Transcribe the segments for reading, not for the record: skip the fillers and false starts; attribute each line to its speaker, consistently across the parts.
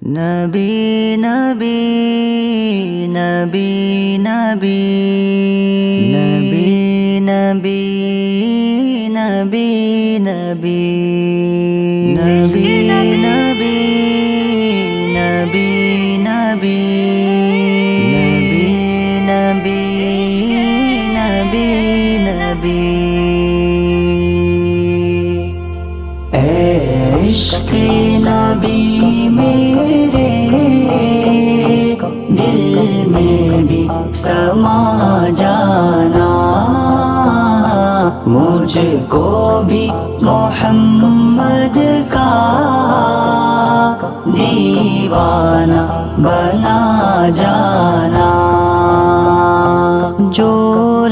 Speaker 1: نبی نبی نبی نبی نبی نبی نبی نبی نبی نبی نبی نبی نبی نبی نبی اے عشق نبی میرے دل میں بھی سما جانا، مجھ کو بھی محمد کا دیوانہ بنا جانا۔ جو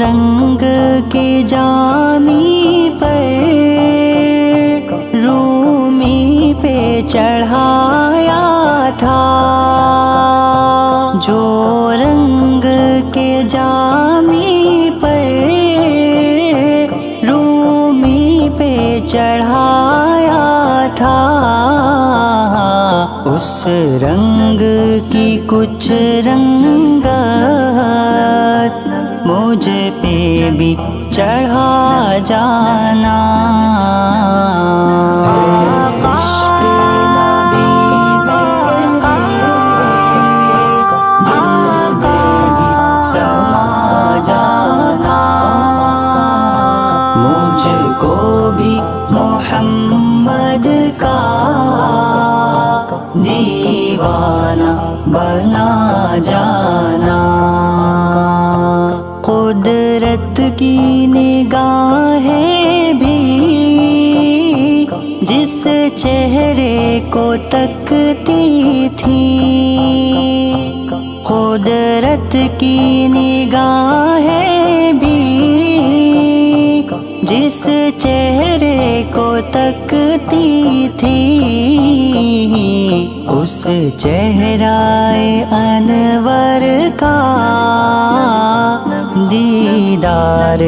Speaker 1: رنگ کے جامی پر رومی پہ چڑھایا تھا، جو رنگ کے جامی پر رومی پہ چڑھایا تھا، اس رنگ کی کچھ رنگت مجھ پہ بھی چڑھا جانا۔ محمد کا دیوانہ بنا جانا۔ قدرت کی نگاہیں بھی جس چہرے کو تکتی تھی، قدرت کی نگاہیں بھی جس چہرے کو تکتی تھی، اس چہرہ انور کا دیدار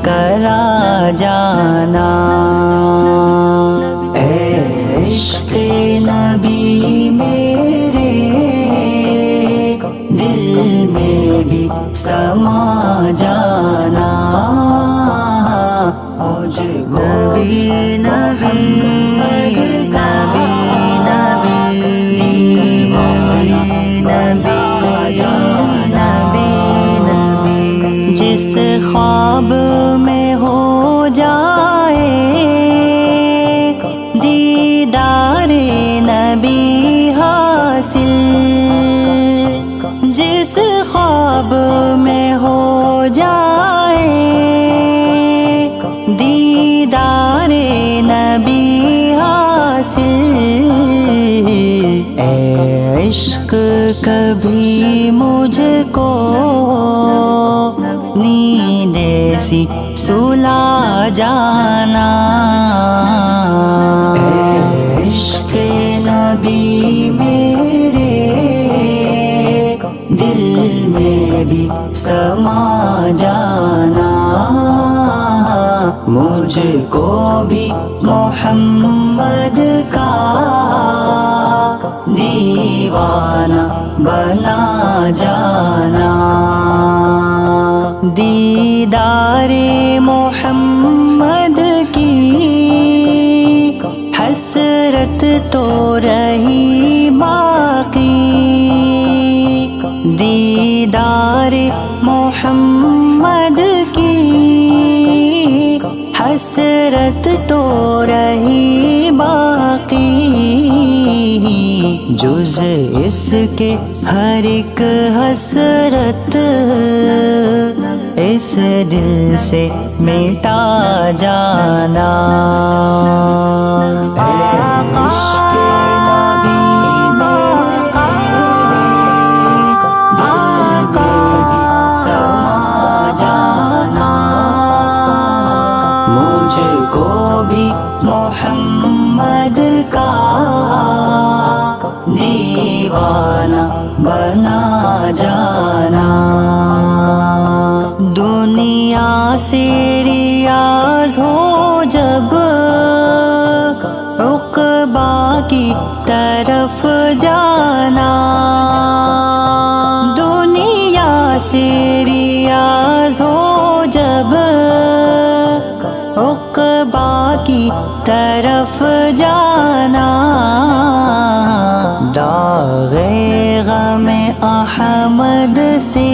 Speaker 1: کرا جانا۔ اے عشق نبی میرے دل میں بھی سما جانا، مجھ کو نبی نبی نبی نبی نبی نبی جس خواب میں ہو جائے دیدار نبی حاصل، جس خواب میں ہو جائے دیدار نبی حاصل، اے عشق کبھی مجھ کو نیند ایسی سلا جانا۔ اے عشق نبی میرے دل میں بھی سما جانا، مجھ کو بھی محمد کا دیوانہ بنا جانا۔ دیدار محمد کی حسرت تو رہی باقی، دیدار محمد کی حسرت تو رہی باقی، جز اس کے ہر ایک حسرت اس دل سے مٹا جانا۔ مجھ کو بھی محمد کا دیوانہ بنا جانا۔ دنیا سے ریاض ہو جب عقبہ کی طرف جانا، کی طرف جانا، داغ غم احمد سے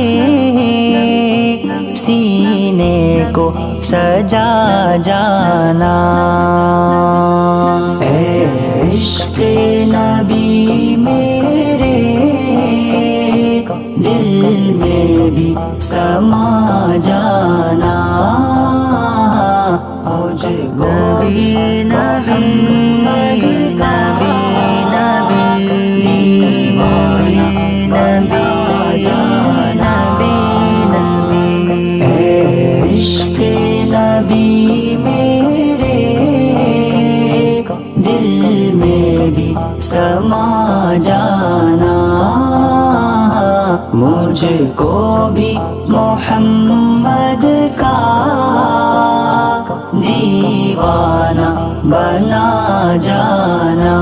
Speaker 1: سینے کو سجا جانا۔ اے عشق نبی میرے دل میں بھی سما جانا، مجھ کو بھی نبی نبی نبی نبی نبی نبی، اے عشق نبی میرے دل میں بھی سما جانا، مجھ کو بھی محمد کا دیوانہ بنا جانا۔